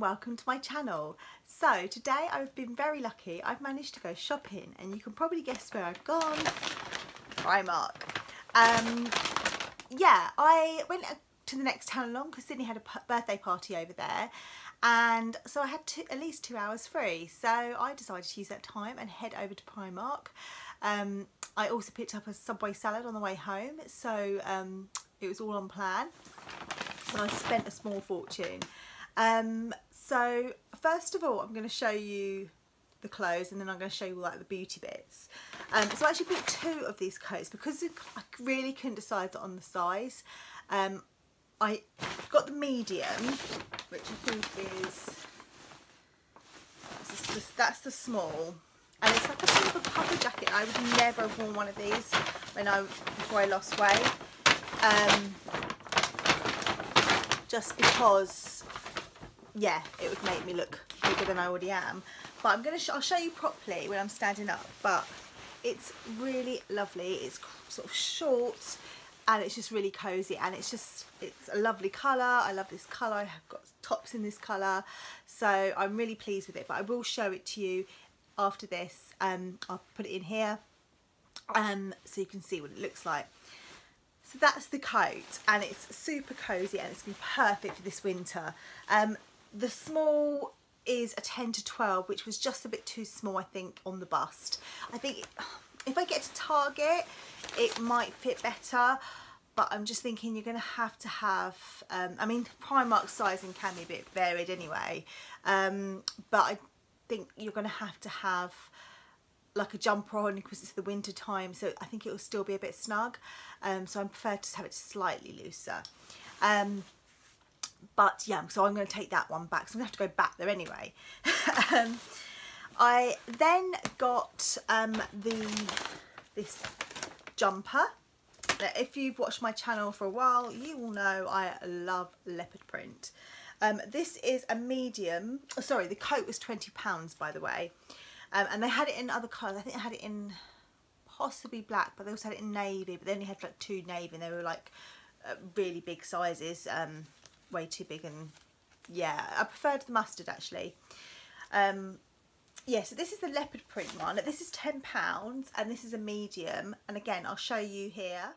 welcome to my channel. So today I've been very lucky. I've managed to go shopping and you can probably guess where I've gone. Primark. Yeah, I went to the next town along because Sydney had a birthday party over there, and so I had at least 2 hours free, so I decided to use that time and head over to Primark. I also picked up a Subway salad on the way home, so it was all on plan and I spent a small fortune. So first of all I'm going to show you the clothes and then I'm going to show you like the beauty bits. So I actually picked two of these coats because I really couldn't decide on the size. I got the medium, which I think is, that's the small, and it's like a sort of a puffer jacket. I would never have worn one of these before I lost weight, just because, yeah, it would make me look bigger than I already am. But I'll show you properly when I'm standing up. But it's really lovely. It's sort of short and it's just really cozy, and it's a lovely colour. I love this colour. I have got tops in this colour, so I'm really pleased with it. But I will show it to you after this. I'll put it in here so you can see what it looks like. So that's the coat, and it's super cozy and it's going to be perfect for this winter. The small is a 10 to 12, which was just a bit too small, I think, on the bust. I think if I get to Target it might fit better, but I'm just thinking you're going to have I mean, Primark sizing can be a bit varied anyway, but I think you're going to have like a jumper on because it's the winter time, so I think it will still be a bit snug, so I prefer to have it slightly looser. But yeah, so I'm going to take that one back, so I'm going to have to go back there anyway. I then got this jumper. Now, if you've watched my channel for a while, you will know I love leopard print. This is a medium. Oh, sorry, the coat was £20, by the way, and they had it in other colours. I think they had it in possibly black, but they also had it in navy, but they only had like 2 navy, and they were like really big sizes, way too big, and yeah, I preferred the mustard actually. Yeah, so this is the leopard print one. This is £10 and this is a medium, and again I'll show you here.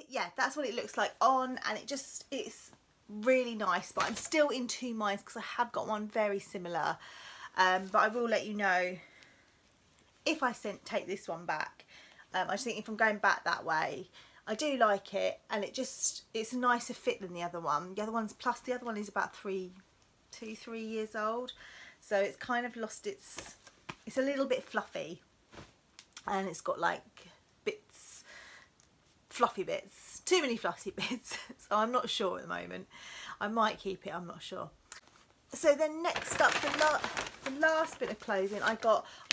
Yeah, that's what it looks like on, and it's really nice, but I'm still in 2 minds because I have got one very similar, but I will let you know if I take this one back. I just think if I'm going back that way, I do like it, and it's a nicer fit than the other one. The other one's, plus the other one is about 3 years old, so it's kind of lost it's a little bit fluffy, and it's got like fluffy bits, too many fluffy bits, so I'm not sure at the moment. I might keep it, I'm not sure. So then next up, the last bit of clothing I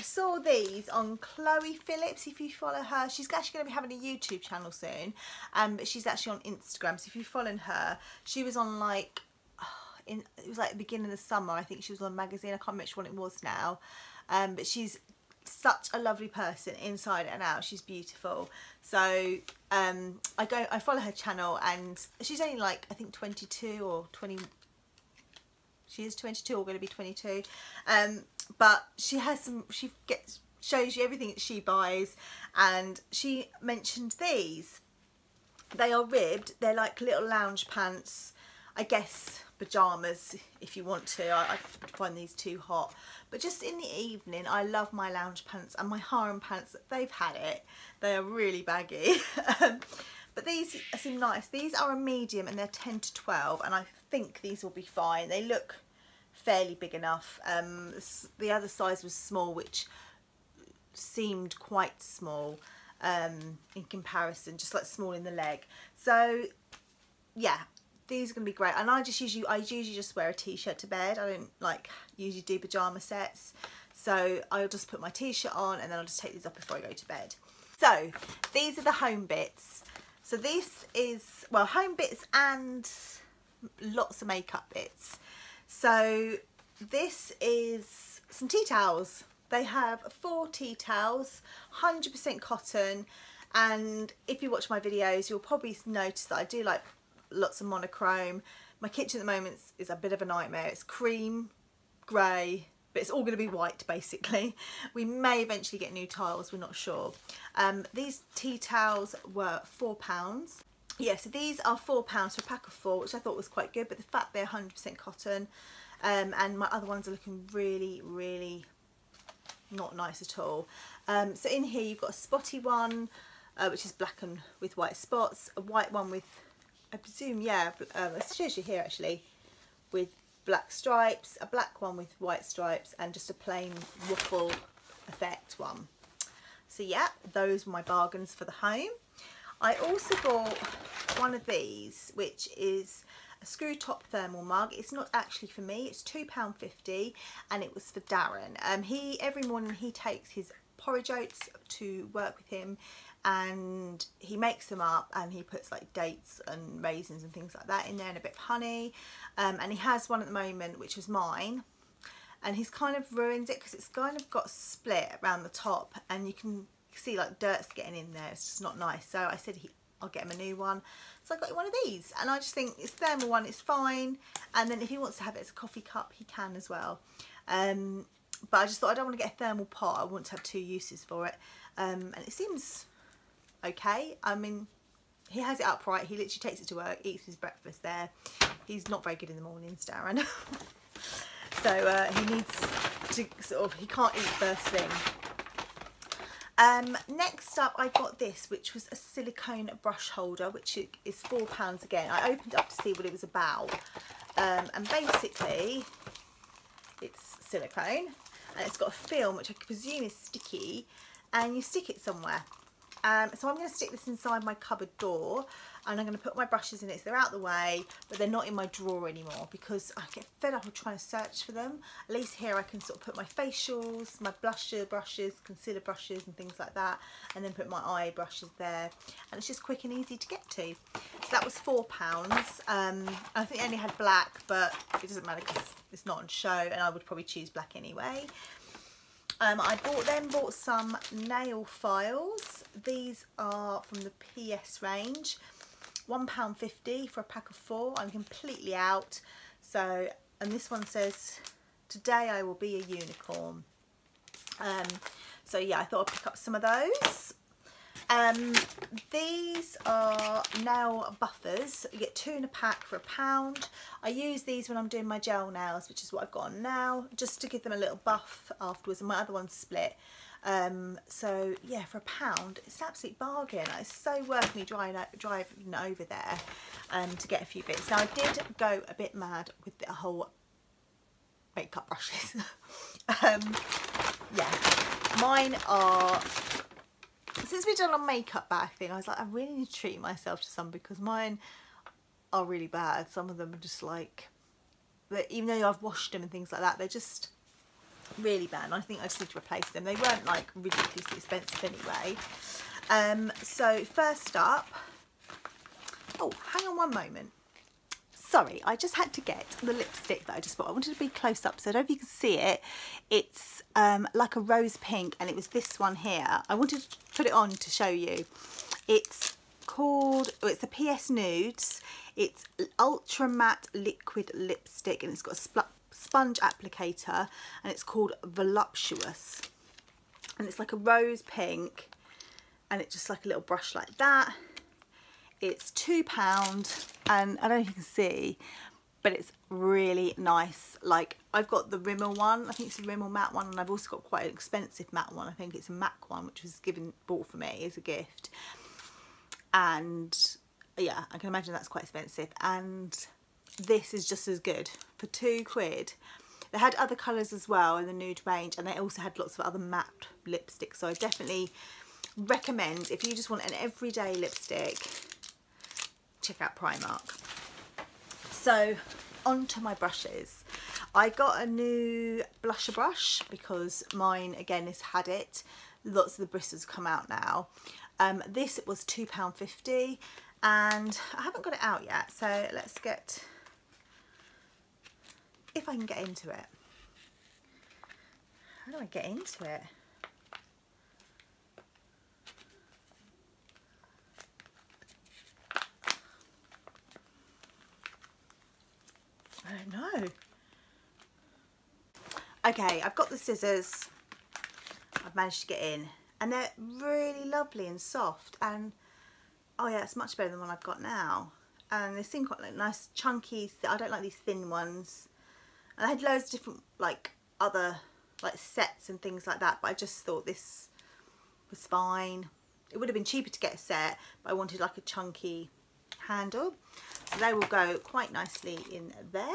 saw these on Chloe Phillips. If you follow her, she's actually going to be having a YouTube channel soon, but she's actually on Instagram, so if you follow her, she was on like, it was like the beginning of the summer, I think she was on a magazine, I can't remember which one it was now, but she's such a lovely person inside and out. She's beautiful. So I follow her channel, and she's only like, I think 22 or 20. She is 22 or going to be 22, but she has shows you everything that she buys, and she mentioned these. They are ribbed. They're like little lounge pants, I guess pyjamas if you want to. I find these too hot, but just in the evening I love my lounge pants and my harem pants. They've had it. They are really baggy. But these seem nice. These are a medium and they're 10 to 12, and I think these will be fine. They look fairly big enough. The other size was small, which seemed quite small in comparison, just like small in the leg. So yeah, these are going to be great. And I usually just wear a t-shirt to bed. I don't like usually do pyjama sets, so I'll just put my t-shirt on and then I'll just take these off before I go to bed. So these are the home bits. So this is, well, home bits and lots of makeup bits. So this is some tea towels. They have 4 tea towels, 100% cotton, and if you watch my videos you'll probably notice that I do like lots of monochrome. My kitchen at the moment is a bit of a nightmare. It's cream, grey, but it's all going to be white basically. We may eventually get new tiles, we're not sure. These tea towels were £4. Yeah, so these are £4 for a pack of 4, which I thought was quite good, but the fact they're 100% cotton, and my other ones are looking really, really not nice at all. So in here you've got a spotty one, which is black and with white spots, a white one with, I presume, yeah, it shows you here actually, with black stripes, a black one with white stripes, and just a plain waffle effect one. So yeah, those were my bargains for the home. I also bought one of these, which is a screw top thermal mug. It's not actually for me, it's £2.50, and it was for Darren. Every morning he takes his porridge oats to work with him, and he makes them up, and he puts like dates and raisins and things like that in there, and a bit of honey, and he has one at the moment which was mine, and he's kind of ruined it because it's kind of got split around the top, and you can see like dirt's getting in there. It's just not nice. So I said I'll get him a new one, so I got him one of these, and I just think it's thermal one, it's fine, and then if he wants to have it as a coffee cup he can as well. But I just thought I don't want to get a thermal pot, I want to have 2 uses for it, and it seems okay. I mean, he has it upright, he literally takes it to work, eats his breakfast there. He's not very good in the mornings, Darren. So he needs to sort of, he can't eat first thing. Next up I got this, which was a silicone brush holder, which is £4 again. I opened it up to see what it was about, and basically it's silicone, and it's got a film which I presume is sticky, and you stick it somewhere. So I'm going to stick this inside my cupboard door, and I'm going to put my brushes in it so they're out the way, but they're not in my drawer anymore because I get fed up of trying to search for them. At least here I can sort of put my facials, my blusher brushes, concealer brushes and things like that, and then put my eye brushes there, and it's just quick and easy to get to. So that was £4. I think I only had black, but it doesn't matter because it's not on show, and I would probably choose black anyway. I bought some nail files. These are from the PS range, £1.50 for a pack of 4. I'm completely out. So, and this one says, "Today I will be a unicorn." So yeah, I thought I'd pick up some of those. These are nail buffers. You get 2 in a pack for £1. I use these when I'm doing my gel nails, which is what I've got on now, just to give them a little buff afterwards, and my other one's split. So yeah, for £1, it's an absolute bargain. It's so worth me driving over there to get a few bits. Now I did go a bit mad with the whole makeup brushes. Yeah, mine are, since we've done a makeup bag thing, I was like, I really need to treat myself to some, because mine are really bad. Some of them are just like, even though I've washed them and things like that, they're just really bad. And I think I just need to replace them. They weren't like ridiculously expensive anyway. So first up, oh, hang on one moment. Sorry, I just had to get the lipstick that I just bought. I wanted to be close up, so I don't know if you can see it. It's like a rose pink, and it was this one here. I wanted to put it on to show you. It's called, oh, it's the PS Nudes. It's Ultra Matte Liquid Lipstick, and it's got a sponge applicator, and it's called Voluptuous. And it's like a rose pink, and it's just like a little brush like that. It's £2, and I don't know if you can see, but it's really nice. Like, I've got the Rimmel one, I think it's a Rimmel matte one, and I've also got quite an expensive matte one. I think it's a MAC one, which was bought for me as a gift. And yeah, I can imagine that's quite expensive. And this is just as good for £2. They had other colours as well in the nude range, and they also had lots of other matte lipsticks. So I definitely recommend, if you just want an everyday lipstick, check out Primark. So onto my brushes. I got a new blusher brush because mine again has had it. Lots of the bristles come out now. This was £2.50, and I haven't got it out yet, so let's get, if I can get into it. How do I get into it? Okay, I've got the scissors. I've managed to get in, and they're really lovely and soft, and oh yeah, it's much better than the one I've got now. And they seem quite like nice chunky. I don't like these thin ones. And I had loads of different like other like sets and things like that, but I just thought this was fine. It would have been cheaper to get a set, but I wanted like a chunky handle, so they will go quite nicely in there.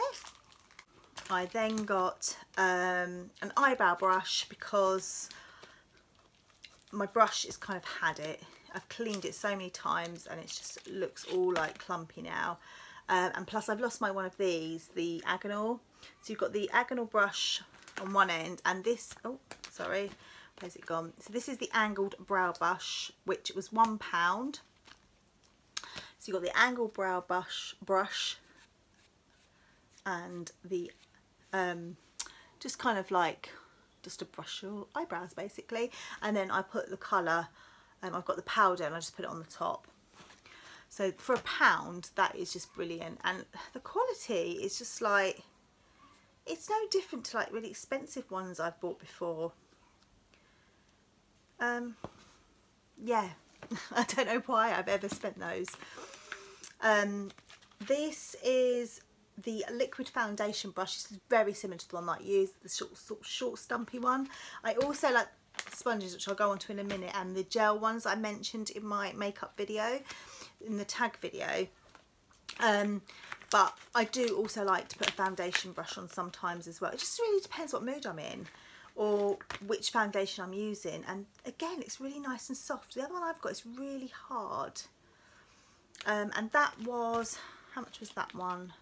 I then got an eyebrow brush because my brush is kind of had it. I've cleaned it so many times and it just looks all like clumpy now. And plus I've lost my one of these, the Agonal. So you've got the Agonal brush on one end and this, oh sorry, where's it gone? So this is the angled brow brush, which was £1. So you've got the angled brow brush and the just kind of like just to brush your eyebrows basically, and then I put the colour, I've got the powder and I just put it on the top. So for £1 that is just brilliant, and the quality is just like, it's no different to like really expensive ones I've bought before. Yeah, I don't know why I've ever spent those. This is the liquid foundation brush. This is very similar to the one that I used, the short stumpy one. I also like sponges, which I'll go on to in a minute, and the gel ones I mentioned in my makeup video, in the tag video. But I do also like to put a foundation brush on sometimes as well. It just really depends what mood I'm in or which foundation I'm using, and again it's really nice and soft. The other one I've got is really hard, and that was, how much was that one?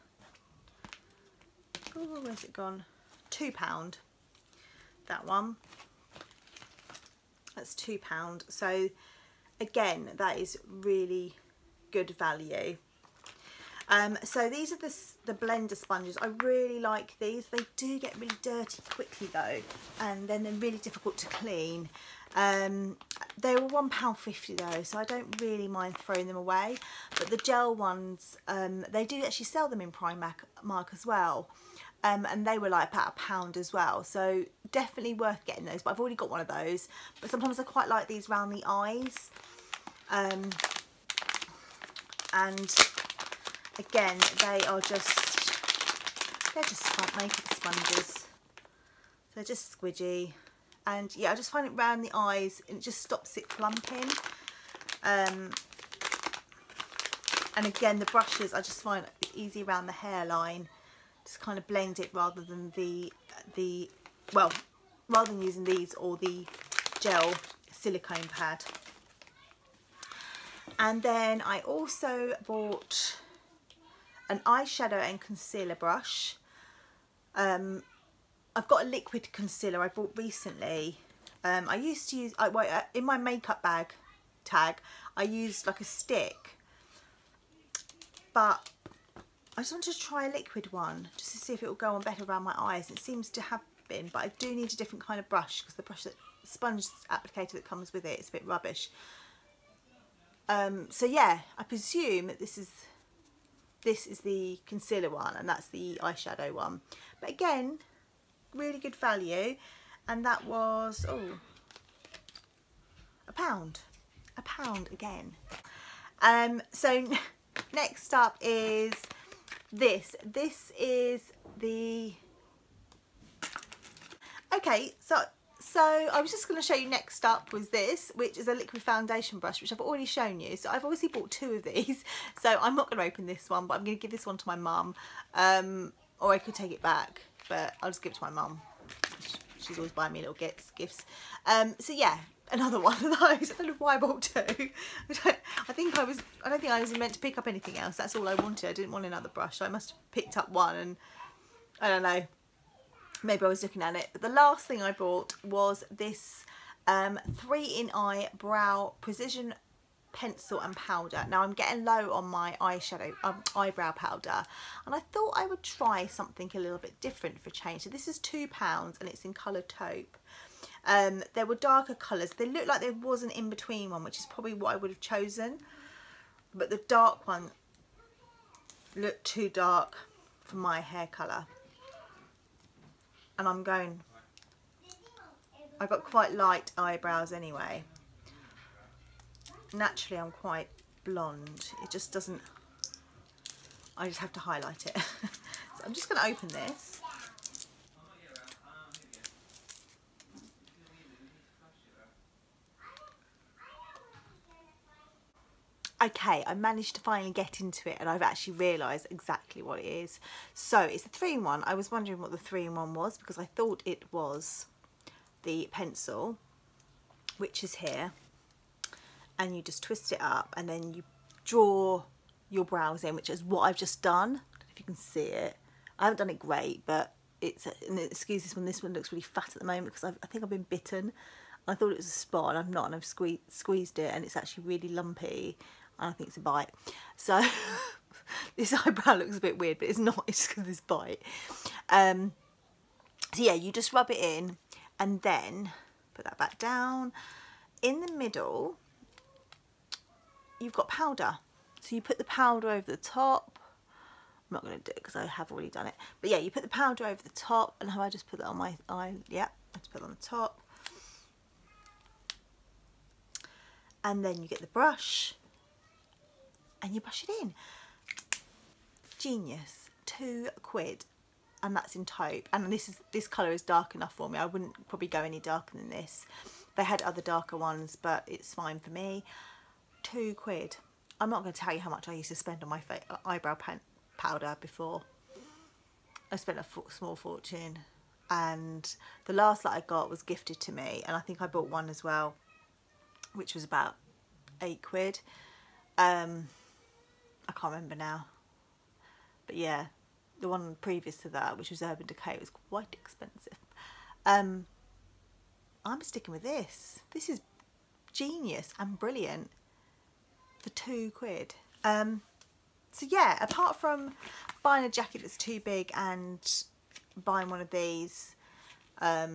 Oh, where's it gone? £2. That one. That's £2. So again, that is really good value. So these are the blender sponges. I really like these. They do get really dirty quickly though, and then they're really difficult to clean. They were £1.50 though, so I don't really mind throwing them away. But the gel ones, they do actually sell them in Primark as well. And they were like about £1 as well, so definitely worth getting those. But I've already got one of those, but sometimes I quite like these around the eyes. And again, they're just makeup sponges. They're just squidgy, and yeah, I just find it round the eyes and it just stops it clumping. And again, the brushes, I just find it's easy around the hairline. Just kind of blend it rather than rather than using these or the gel silicone pad. And then I also bought an eyeshadow and concealer brush. I've got a liquid concealer I bought recently. I used to use, in my makeup bag tag, I used like a stick, but I just wanted to try a liquid one just to see if it will go on better around my eyes. It seems to have been, but I do need a different kind of brush because the sponge applicator that comes with it is a bit rubbish. So yeah, I presume that this is the concealer one and that's the eyeshadow one. But again, really good value, and that was £1 again. So next up is this is the, okay, so I was just going to show you next up was this, which is a liquid foundation brush, which I've already shown you. So I've obviously bought 2 of these, so I'm not going to open this one, but I'm going to give this one to my mum, or I could take it back, but I'll just give it to my mum. She's always buying me little gifts. So yeah, another one of those. I don't know why I bought 2. I don't think I was meant to pick up anything else. That's all I wanted. I didn't want another brush, so I must have picked up one, and I don't know, maybe I was looking at it. But the last thing I bought was this 3-in-1 brow precision pencil and powder. Now I'm getting low on my eyeshadow eyebrow powder, and I thought I would try something a little bit different for a change. So this is £2 and it's in colour taupe. There were darker colours. They looked like there was an in-between one, which is probably what I would have chosen, but the dark one looked too dark for my hair colour, and I'm going I've got quite light eyebrows anyway. Naturally I'm quite blonde. It just doesn't, I just have to highlight it. So I'm just going to open this. Okay, I managed to finally get into it and I've actually realised exactly what it is. So it's a 3-in-1. I was wondering what the 3-in-1 was because I thought it was the pencil, which is here, and you just twist it up and then you draw your brows in, which is what I've just done. I don't know if you can see it. I haven't done it great, but it's, and excuse this one looks really fat at the moment because I think I've been bitten. I thought it was a spot and I'm not, and I've squeezed it and it's actually really lumpy. I think it's a bite. So this eyebrow looks a bit weird, but it's not, it's just because of this bite. So yeah, you just rub it in and then put that back down. In the middle, you've got powder. So you put the powder over the top. I'm not going to do it because I have already done it. But yeah, you put the powder over the top, and have I just put that on my eye? Yeah, I just put it on the top. And then you get the brush and you brush it in. Genius. £2, and that's in taupe. And this colour is dark enough for me. I wouldn't probably go any darker than this. They had other darker ones, but it's fine for me. £2. I'm not going to tell you how much I used to spend on my eyebrow powder before. I spent a small fortune, and the last that I got was gifted to me, and I think I bought one as well, which was about £8. I can't remember now, but yeah, the one previous to that, which was Urban Decay, was quite expensive. I'm sticking with this. This is genius and brilliant for £2. So yeah, apart from buying a jacket that's too big and buying one of these, I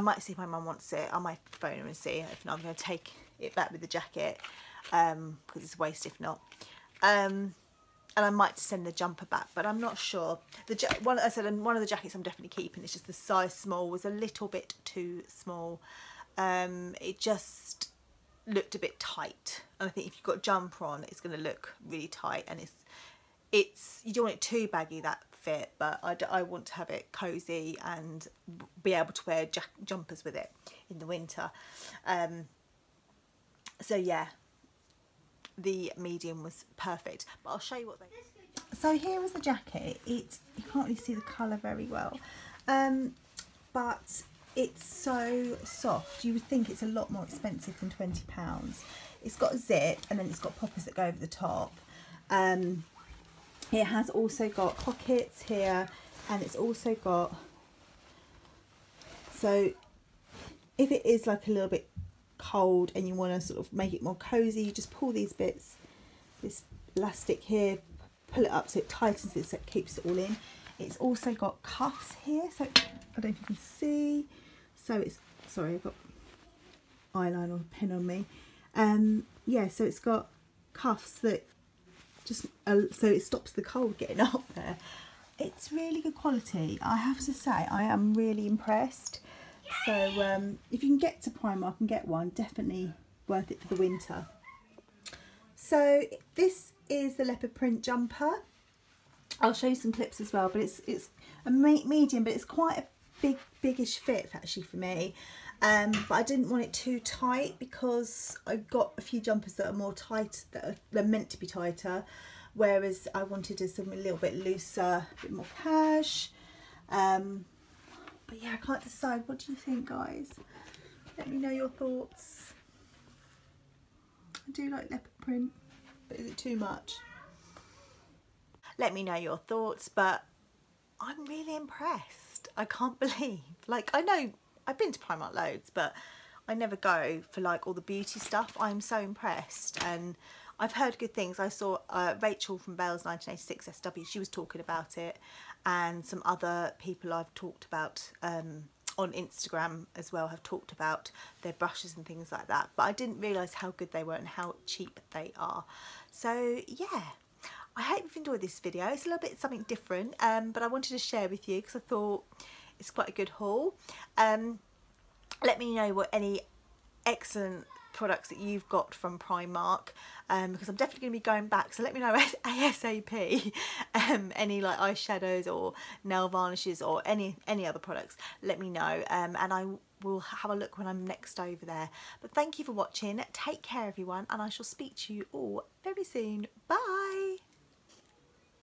might see if my mum wants it. I might phone her and see. If not, I'm going to take it back with the jacket because it's a waste if not. And I might send the jumper back, but I'm not sure. One of the jackets I'm definitely keeping. It's just the size small was a little bit too small. It just looked a bit tight, and I think if you've got a jumper on, it's going to look really tight, and it's you don't want it too baggy, that fit, but I want to have it cozy and be able to wear jumpers with it in the winter. So yeah, the medium was perfect, but I'll show you what they. So here is the jacket. You can't really see the colour very well, but it's so soft. You would think it's a lot more expensive than £20. It's got a zip, and then it's got poppers that go over the top. It has also got pockets here, and it's also got, so if it is like a little bit cold and you want to sort of make it more cozy, you just pull these bits, this elastic here, pull it up so it tightens it, so it keeps it all in. It's also got cuffs here, so I don't know if you can see. So it's, sorry, I've got eyeliner or pen on me. Yeah, so it's got cuffs that just so it stops the cold getting up there. It's really good quality, I have to say. I am really impressed. So if you can get to Primark and get one, definitely worth it for the winter. So this is the leopard print jumper. I'll show you some clips as well, but it's a medium, but it's quite a biggish fit actually for me. But I didn't want it too tight because I've got a few jumpers that are more tight, they're meant to be tighter, whereas I wanted something a little bit looser, a bit more cash. But yeah, I can't decide. What do you think, guys? Let me know your thoughts. I do like leopard print, but is it too much? Let me know your thoughts, but I'm really impressed. I can't believe, like, I know I've been to Primark loads, but I never go for like all the beauty stuff. I'm so impressed, and I've heard good things. I saw Rachel from Bell's 1986 SW, she was talking about it, and some other people I've talked about on Instagram as well have talked about their brushes and things like that, but I didn't realise how good they were and how cheap they are. So yeah, I hope you've enjoyed this video. It's a little bit something different, but I wanted to share with you because I thought it's quite a good haul. let me know what any excellent products that you've got from Primark, because I'm definitely going to be going back, so let me know ASAP any like eyeshadows or nail varnishes or any other products. Let me know, and I will have a look when I'm next over there. But thank you for watching, take care everyone, and I shall speak to you all very soon. Bye.